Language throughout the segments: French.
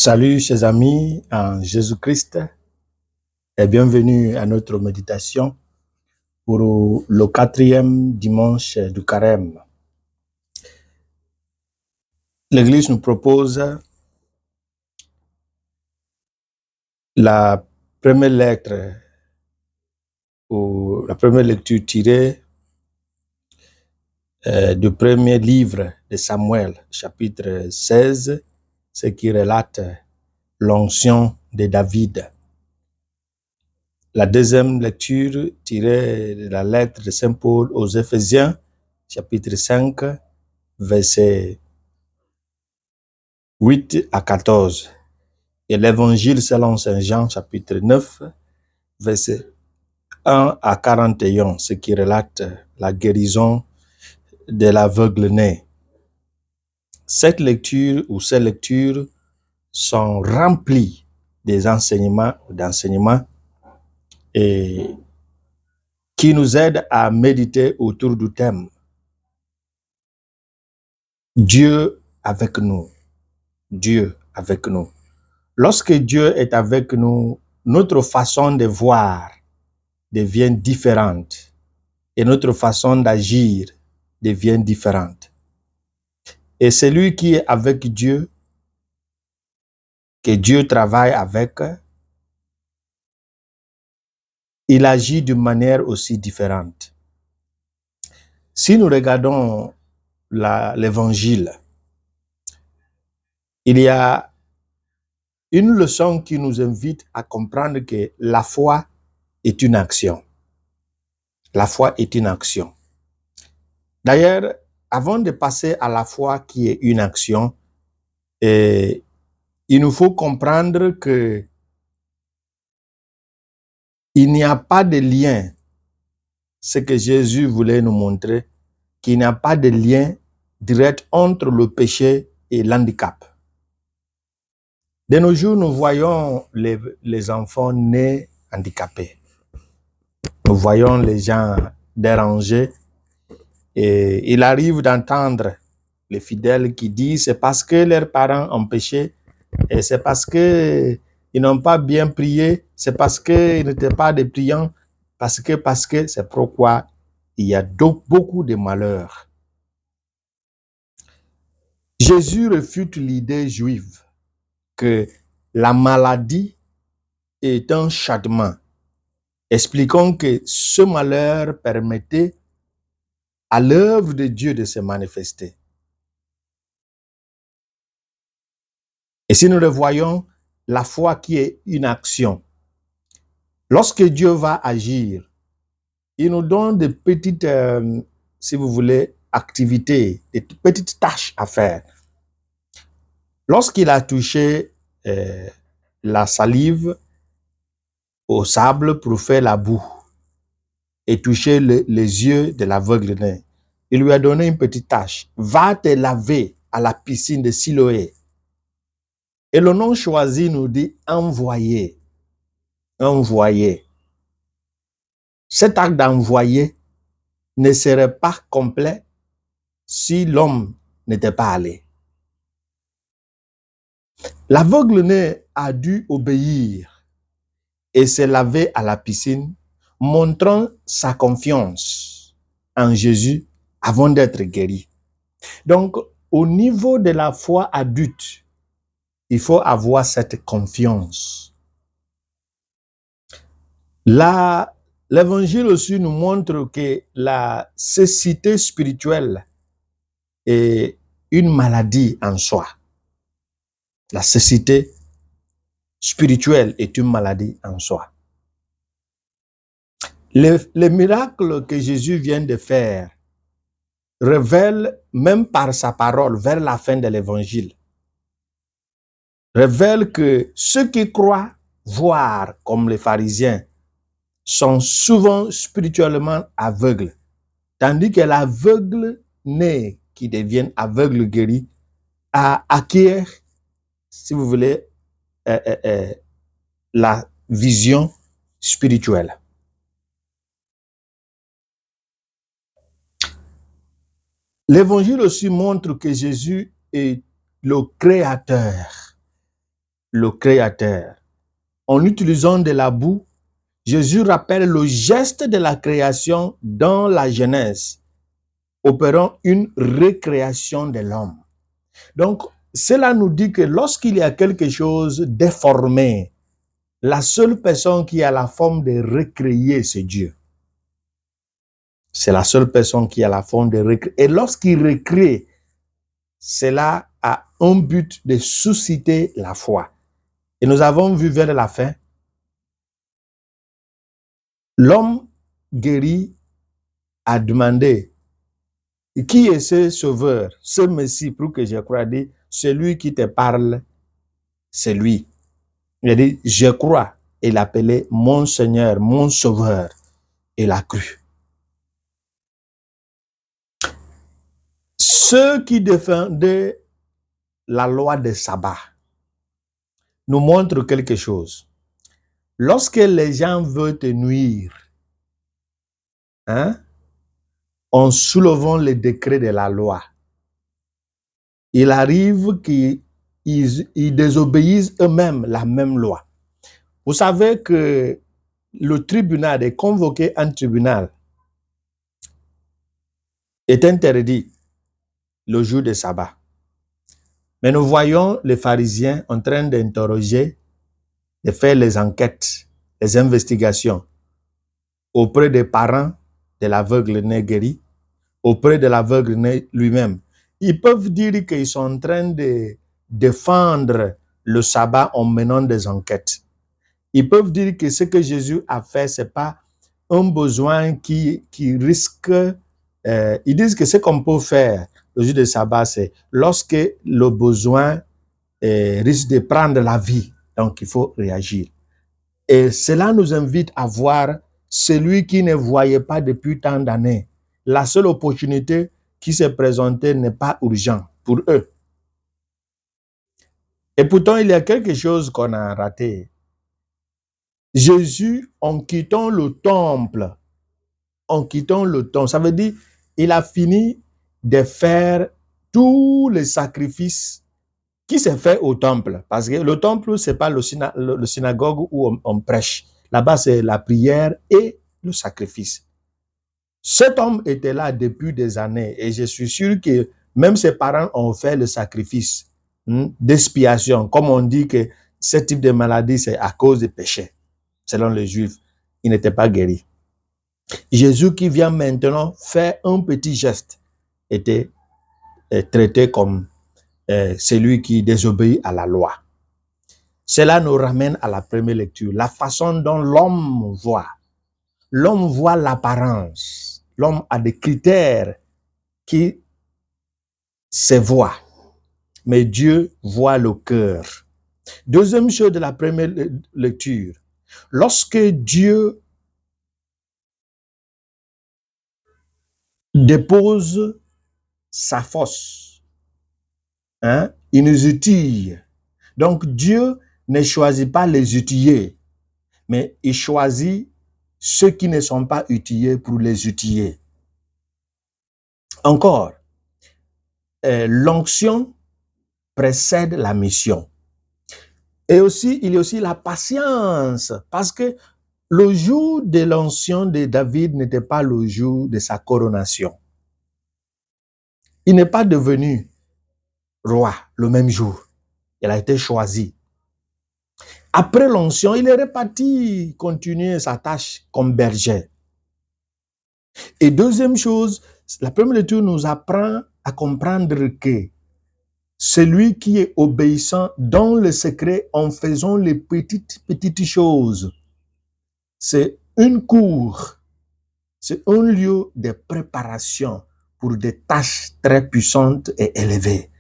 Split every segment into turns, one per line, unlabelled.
Salut chers amis en Jésus-Christ et bienvenue à notre méditation pour le 4e dimanche du Carême. L'Église nous propose la première lettre ou la première lecture tirée du premier livre de Samuel, chapitre 16, ce qui relate l'onction de David. La deuxième lecture tirée de la lettre de Saint Paul aux Éphésiens, chapitre 5, versets 8 à 14. Et l'évangile selon Saint Jean, chapitre 9, versets 1 à 41, ce qui relate la guérison de l'aveugle-né. Cette lecture ou ces lectures sont remplies d'enseignements et qui nous aident à méditer autour du thème Dieu avec nous. Dieu avec nous. Lorsque Dieu est avec nous, notre façon de voir devient différente et notre façon d'agir devient différente. Et celui qui est avec Dieu, que Dieu travaille avec, il agit d'une manière aussi différente. Si nous regardons l'évangile, il y a une leçon qui nous invite à comprendre que la foi est une action. La foi est une action. D'ailleurs, avant de passer à la foi qui est une action, il nous faut comprendre que il n'y a pas de lien, ce que Jésus voulait nous montrer, qu'il n'y a pas de lien direct entre le péché et l'handicap. De nos jours, nous voyons les enfants nés handicapés. Nous voyons les gens dérangés et il arrive d'entendre les fidèles qui disent c'est parce que leurs parents ont péché et c'est parce qu'ils n'ont pas bien prié, c'est parce qu'ils n'étaient pas des priants, parce que c'est pourquoi il y a beaucoup de malheurs. Jésus réfute l'idée juive que la maladie est un châtiment, expliquant que ce malheur permettait à l'œuvre de Dieu de se manifester. Et si nous le voyons, la foi qui est une action, lorsque Dieu va agir, il nous donne des petites, si vous voulez, activités, des petites tâches à faire. Lorsqu'il a touché la salive au sable pour faire la boue et touché les yeux de l'aveugle-né, il lui a donné une petite tâche. Va te laver à la piscine de Siloé. Et le nom choisi nous dit envoyer. Envoyer. Cet acte d'envoyer ne serait pas complet si l'homme n'était pas allé. L'aveugle-né a dû obéir et se laver à la piscine, montrant sa confiance en Jésus avant d'être guéri. Donc, au niveau de la foi adulte, il faut avoir cette confiance. L'évangile aussi nous montre que la cécité spirituelle est une maladie en soi. La cécité spirituelle est une maladie en soi. Les miracles que Jésus vient de faire révèlent, même par sa parole, vers la fin de l'évangile, révèlent que ceux qui croient voir comme les pharisiens sont souvent spirituellement aveugles, tandis que l'aveugle né qui devient aveugle guéri acquiert, si vous voulez, la vision spirituelle. L'évangile aussi montre que Jésus est le créateur. le Créateur. En utilisant de la boue, Jésus rappelle le geste de la création dans la Genèse, opérant une recréation de l'homme. Donc, cela nous dit que lorsqu'il y a quelque chose déformé, la seule personne qui a la forme de recréer, c'est Dieu. C'est la seule personne qui a la forme de recréer. Et lorsqu'il recrée, cela a un but de susciter la foi. Et nous avons vu vers la fin, l'homme guéri a demandé, qui est ce sauveur, ce Messie, pour que je croie, dit, celui qui te parle, c'est lui. Il a dit, je crois. Il l'appelait mon Seigneur, mon Sauveur. Il a cru. Ceux qui défendaient la loi de sabbat nous montrent quelque chose. Lorsque les gens veulent te nuire, en soulevant les décrets de la loi, il arrive qu'ils désobéissent eux-mêmes la même loi. Vous savez que le tribunal, de convoquer un tribunal, est interdit le jour de sabbat. Mais nous voyons les pharisiens en train d'interroger, de faire les enquêtes, les investigations auprès des parents de l'aveugle né guéri, auprès de l'aveugle né lui-même. Ils peuvent dire qu'ils sont en train de défendre le sabbat en menant des enquêtes. Ils peuvent dire que ce que Jésus a fait, ce n'est pas un besoin qui risque. Ils disent que ce qu'on peut faire le jour de sabbat, c'est lorsque le besoin risque de prendre la vie. Donc, il faut réagir. Et cela nous invite à voir celui qui ne voyait pas depuis tant d'années. La seule opportunité qui s'est présentée n'est pas urgente pour eux. Et pourtant, il y a quelque chose qu'on a raté. Jésus, en quittant le temple, ça veut dire il a fini de faire tous les sacrifices qui s'est fait au temple. Parce que le temple, ce n'est pas le synagogue où on prêche. Là-bas, c'est la prière et le sacrifice. Cet homme était là depuis des années et je suis sûr que même ses parents ont fait le sacrifice d'expiation. Comme on dit que ce type de maladie, c'est à cause du péché. Selon les Juifs, il n'était pas guéri. Jésus qui vient maintenant faire un petit geste était traité comme celui qui désobéit à la loi. Cela nous ramène à la première lecture. La façon dont l'homme voit. L'homme voit l'apparence. L'homme a des critères qui se voient. Mais Dieu voit le cœur. Deuxième chose de la première lecture. Lorsque Dieu dépose sa force, il nous utile. Donc Dieu ne choisit pas les outillés, mais il choisit ceux qui ne sont pas outillés pour les outiller. Encore, l'onction précède la mission. Et aussi, il y a aussi la patience, parce que le jour de l'onction de David n'était pas le jour de sa coronation. Il n'est pas devenu roi le même jour. Il a été choisi. Après l'onction, il est reparti continuer sa tâche comme berger. Et deuxième chose, la première lecture nous apprend à comprendre que celui qui est obéissant dans le secret en faisant les petites choses, c'est une cour, c'est un lieu de préparation pour des tâches très puissantes et élevées.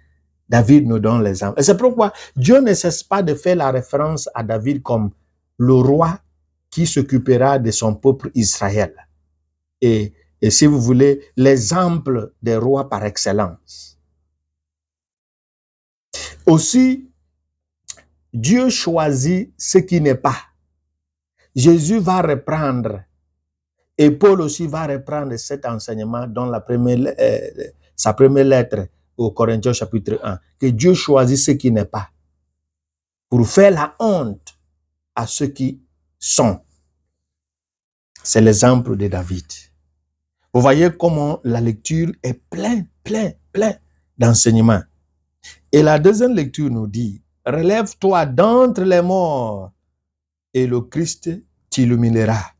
David nous donne l'exemple. Et c'est pourquoi Dieu ne cesse pas de faire la référence à David comme le roi qui s'occupera de son peuple Israël. Et si vous voulez, l'exemple des rois par excellence. Aussi, Dieu choisit ce qui n'est pas. Jésus va reprendre, et Paul aussi va reprendre cet enseignement dans sa première lettre aux Corinthiens chapitre 1, que Dieu choisit ce qui n'est pas. pour faire la honte à ceux qui sont. C'est l'exemple de David. Vous voyez comment la lecture est plein d'enseignements. Et la deuxième lecture nous dit, relève-toi d'entre les morts et le Christ t'illuminera.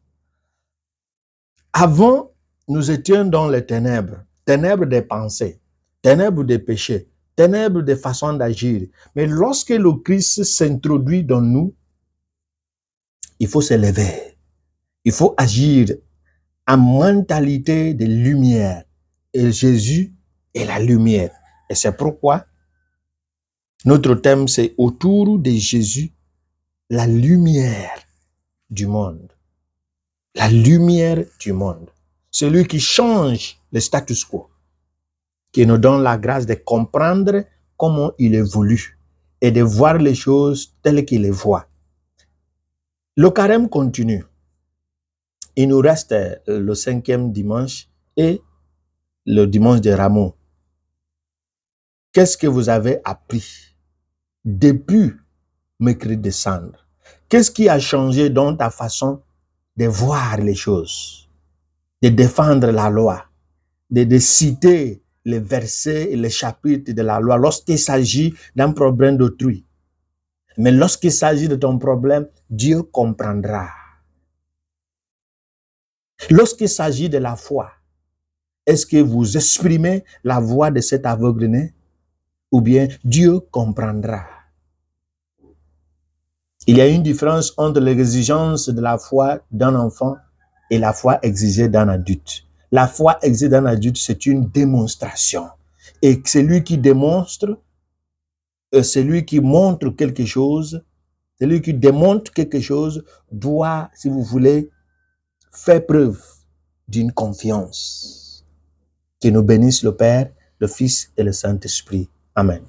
Avant, nous étions dans les ténèbres, ténèbres des pensées, ténèbres des péchés, ténèbres des façons d'agir. Mais lorsque le Christ s'introduit dans nous, il faut se lever. Il faut agir en mentalité de lumière. Et Jésus est la lumière. Et c'est pourquoi notre thème, c'est autour de Jésus, la lumière du monde. La lumière du monde. Celui qui change le status quo. Qui nous donne la grâce de comprendre comment il évolue et de voir les choses telles qu'il les voit. Le carême continue. Il nous reste le 5e dimanche et le dimanche de Rameau. Qu'est-ce que vous avez appris depuis mercredi de Cendre? Qu'est-ce qui a changé dans ta façon de voir les choses, de défendre la loi, de citer les versets et les chapitres de la loi lorsqu'il s'agit d'un problème d'autrui? Mais lorsqu'il s'agit de ton problème, Dieu comprendra. Lorsqu'il s'agit de la foi, est-ce que vous exprimez la voix de cet aveugle-né? Ou bien Dieu comprendra. Il y a une différence entre l'exigence de la foi d'un enfant et la foi exigée d'un adulte. La foi exigée d'un adulte, c'est une démonstration. Et celui qui démontre, celui qui montre quelque chose, celui qui démontre quelque chose doit, si vous voulez, faire preuve d'une confiance. Que nous bénisse le Père, le Fils et le Saint-Esprit. Amen.